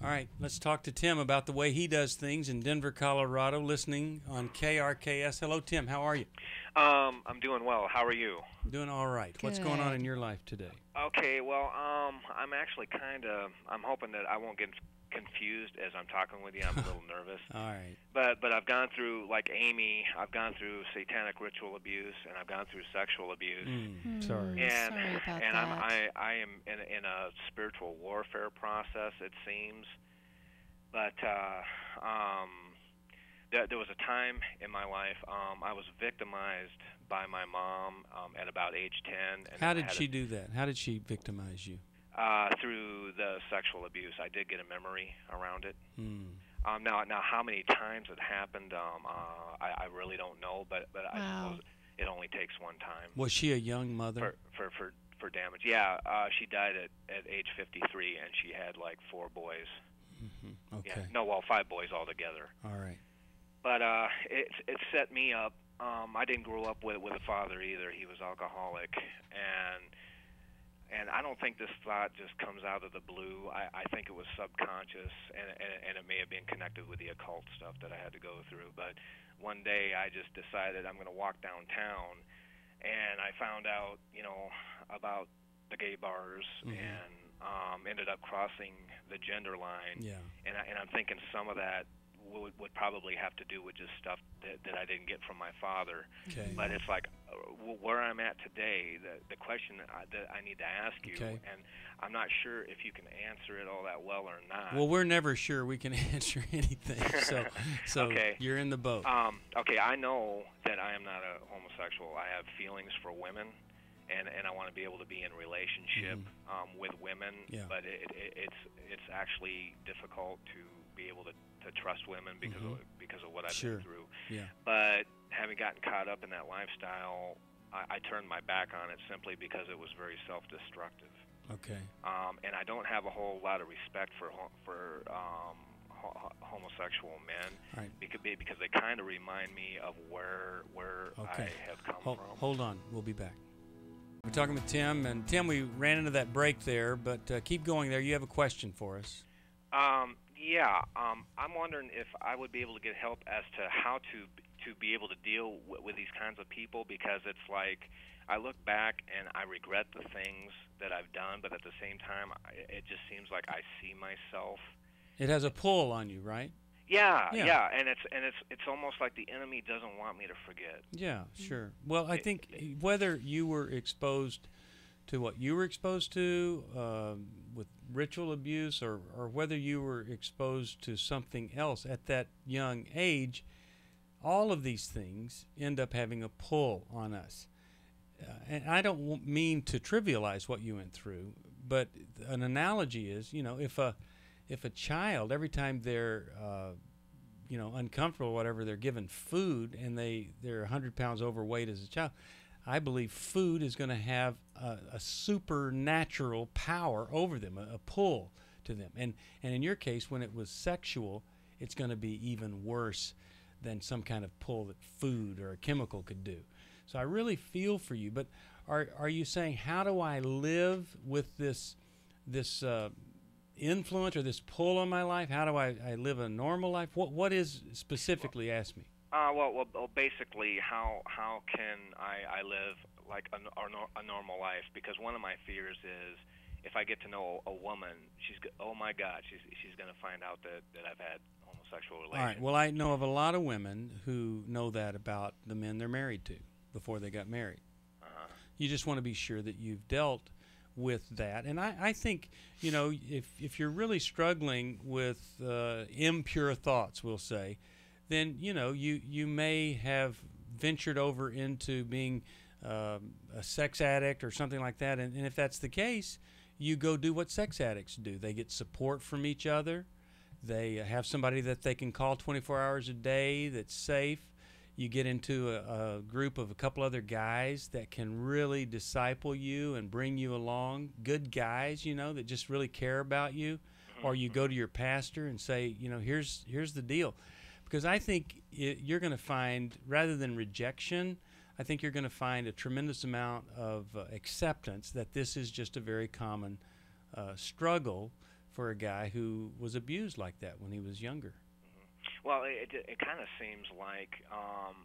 All right, let's talk to Tim about the way he does things in Denver, Colorado, listening on KRKS. Hello, Tim. How are you? I'm doing well. How are you? Doing all right. What's going on in your life today? Okay, well, I'm actually I'm hoping that I won't get confused as I'm talking with you. I'm a little nervous. All right. But I've gone through, like Amy, I've gone through satanic ritual abuse, and I've gone through sexual abuse. Sorry. And sorry about and that. I am in a spiritual warfare process, it seems. But there was a time in my life I was victimized by my mom at about age 10. And How did she do that? How did she victimize you? Through the sexual abuse. I did get a memory around it. Hmm. Now, how many times it happened, I really don't know. But I suppose it only takes one time. Was she a young mother? For damage. Yeah, she died at age 53, and she had like 4 boys. Mm-hmm. Okay. Yeah, no, well, 5 boys altogether. All right. But it set me up. I didn't grow up with a father either. He was alcoholic, and I don't think this thought just comes out of the blue. I think it was subconscious, and it may have been connected with the occult stuff that I had to go through. But one day I just decided I'm going to walk downtown, and I found out, about the gay bars, and ended up crossing the gender line. Yeah. And I'm thinking some of that would probably have to do with just stuff that I didn't get from my father. Okay. But it's like where I'm at today, the question that I need to ask you, and I'm not sure if you can answer it all that well or not. Well, we're never sure we can answer anything. So okay. You're in the boat. Okay, I know that I am not a homosexual. I have feelings for women. And I want to be able to be in relationship with women, but it's actually difficult to be able to trust women because of what I've been through. Yeah. But having gotten caught up in that lifestyle, I turned my back on it simply because it was very self-destructive. Okay. And I don't have a whole lot of respect for homosexual men, right, because they kind of remind me of where I have come from. Hold on, we'll be back. We're talking with Tim, and Tim, we ran into that break there, but keep going there. You have a question for us. Yeah, I'm wondering if I would be able to get help as to how to be able to deal with these kinds of people, because it's like I look back and I regret the things that I've done, but at the same time, it just seems like I see myself. It has a pull on you, right? Yeah, and it's almost like the enemy doesn't want me to forget. Yeah, sure. Well, I think whether you were exposed to what you were exposed to with ritual abuse, or whether you were exposed to something else at that young age, all of these things end up having a pull on us. And I don't mean to trivialize what you went through, but an analogy is, if a child, every time they're uncomfortable or whatever, they're given food and they're 100 pounds overweight as a child, I believe food is going to have a supernatural power over them, a pull to them. And in your case, when it was sexual, it's going to be even worse than some kind of pull that food or a chemical could do. So I really feel for you. But are you saying, how do I live with this influence or this pull on my life? How do I live a normal life? What is specifically, ask me? Well, basically, how can I live like a normal life? Because one of my fears is if I get to know a woman, oh my God, she's going to find out that I've had homosexual relations. All right. Well, I know of a lot of women who know that about the men they're married to before they got married. You just want to be sure that you've dealt with that. And I think, if you're really struggling with impure thoughts, we'll say, then, you may have ventured over into being a sex addict or something like that. And if that's the case, you go do what sex addicts do. They get support from each other. They have somebody that they can call 24 hours a day that's safe. You get into a group of a couple other guys that can really disciple you and bring you along, good guys, that just really care about you. Or you go to your pastor and say, here's the deal. Because I think you're going to find, rather than rejection, I think you're going to find a tremendous amount of acceptance that this is just a very common struggle for a guy who was abused like that when he was younger. Well, it kind of seems like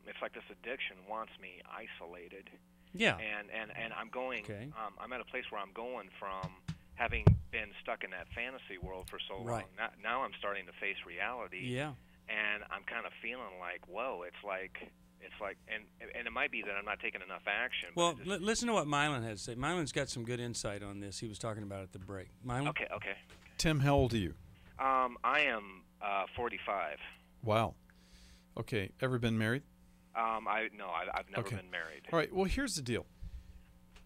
it's like this addiction wants me isolated. Yeah. And I'm going. Okay. I'm at a place where I'm going from having been stuck in that fantasy world for so long. Right. Now I'm starting to face reality. Yeah. And I'm kind of feeling like, whoa, it's like, and it might be that I'm not taking enough action. Well, listen to what Mylon has to say. Mylon's got some good insight on this. He was talking about it at the break. Mylon? Okay. Tim, how old are you? I am 45. Wow. Okay. Ever been married? I've never been married. All right. Well, here's the deal.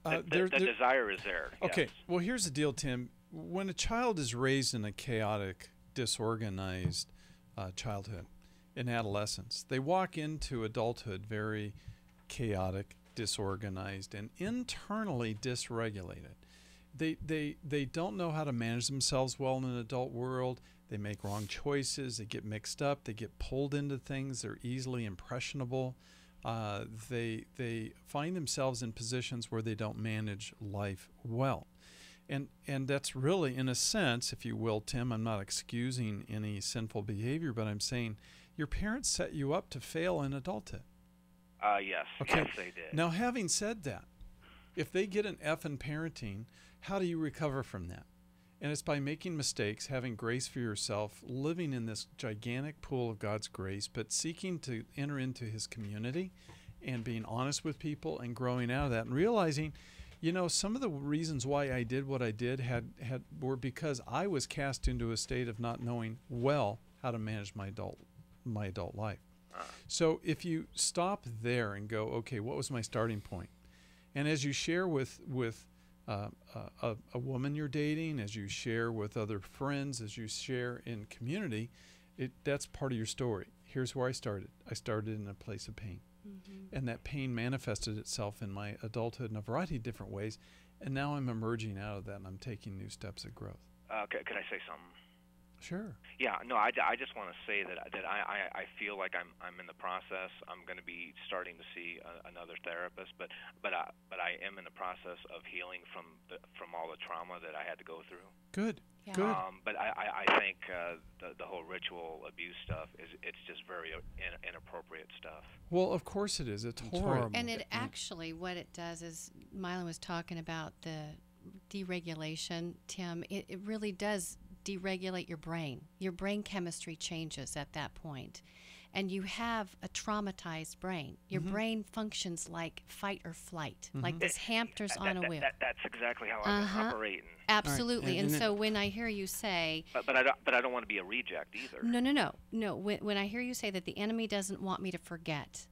The desire is there. Okay. Yes. Well, here's the deal, Tim. When a child is raised in a chaotic, disorganized childhood, in adolescence, they walk into adulthood very chaotic, disorganized, and internally dysregulated. They don't know how to manage themselves well in an adult world. They make wrong choices. They get mixed up. They get pulled into things. They're easily impressionable. They find themselves in positions where they don't manage life well. And that's really, in a sense, if you will, Tim, I'm not excusing any sinful behavior, but I'm saying your parents set you up to fail in adulthood. Yes. Okay. Yes, they did. Now, having said that, if they get an F in parenting, how do you recover from that? And it's by making mistakes, having grace for yourself, living in this gigantic pool of God's grace, but seeking to enter into His community and being honest with people and growing out of that and realizing, some of the reasons why I did what I did were because I was cast into a state of not knowing well how to manage my adult life. So if you stop there and go, okay, what was my starting point? And as you share with a woman you're dating, as you share with other friends, as you share in community, that's part of your story. Here's where I started. I started in a place of pain. Mm-hmm. And that pain manifested itself in my adulthood in a variety of different ways. And now I'm emerging out of that, and I'm taking new steps of growth. Could I say something? Sure. Yeah, no, I just want to say that I feel like I'm in the process. I'm going to be starting to see another therapist, but I am in the process of healing from all the trauma that I had to go through. Good. Yeah. Good. But I think the whole ritual abuse stuff it's just very inappropriate stuff. Well, of course it is. It's horrible. And it actually, what it does is, Mylon was talking about the deregulation, Tim. It really does deregulate your brain. Your brain chemistry changes at that point. And you have a traumatized brain. Your brain functions like fight or flight, like this hamster's on a wheel. That's exactly how I've been operating. Absolutely. Right. And so when I hear you say... But I don't want to be a reject either. No. When I hear you say that the enemy doesn't want me to forget,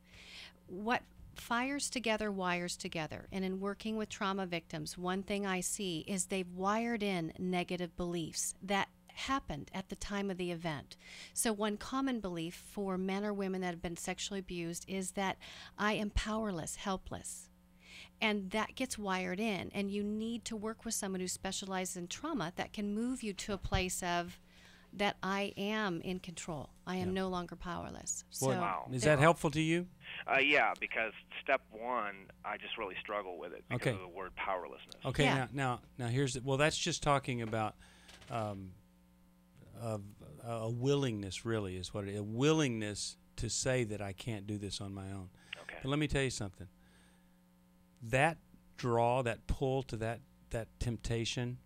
what fires together wires together. And in working with trauma victims, one thing I see is they've wired in negative beliefs that happened at the time of the event. So one common belief for men or women that have been sexually abused is that I am powerless, helpless. And that gets wired in, and you need to work with someone who specializes in trauma that can move you to a place of that I am in control. I am no longer powerless. So wow. Is that helpful to you? Yeah, because step one, I just really struggle with it because of the word powerlessness. Okay, Yeah. now here's that's just talking about a willingness, really, is what it is. A willingness to say that I can't do this on my own. Okay. But let me tell you something. That draw, that pull to that temptation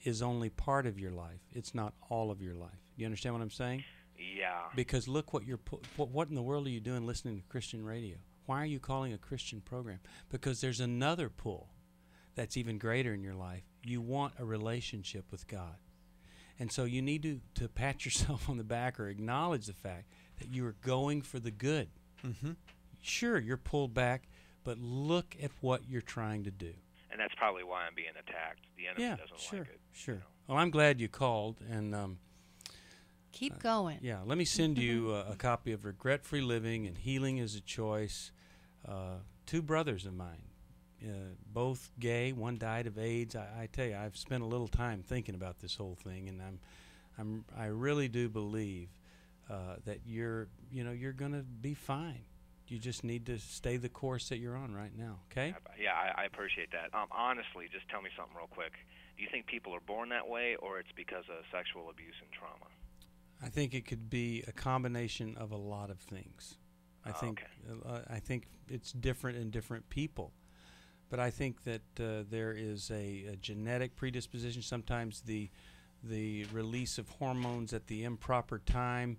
is only part of your life. It's not all of your life. You understand what I'm saying? Yeah. Because look what what in the world are you doing listening to Christian radio? Why are you calling a Christian program? Because there's another pull that's even greater in your life. You want a relationship with God. And so you need to pat yourself on the back or acknowledge the fact that you are going for the good. Mm-hmm. Sure, you're pulled back, but look at what you're trying to do. And that's probably why I'm being attacked. The enemy doesn't like it. Sure. You know? Well, I'm glad you called, and keep going. yeah, let me send you a copy of Regret-Free Living and Healing is a Choice. Two brothers of mine, both gay. One died of AIDS. I tell you, I've spent a little time thinking about this whole thing, and I really do believe that you're going to be fine. you just need to stay the course that you're on right now. Okay. Yeah, I appreciate that. Honestly, just tell me something real quick. Do you think people are born that way, or it's because of sexual abuse and trauma? I think it could be a combination of a lot of things. I think it's different in different people, but I think that there is a genetic predisposition. Sometimes the release of hormones at the improper time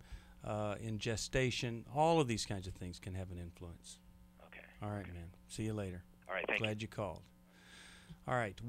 in gestation, all of these kinds of things can have an influence. Okay. All right, okay. man. See you later. All right, thank you. Glad you called. All right.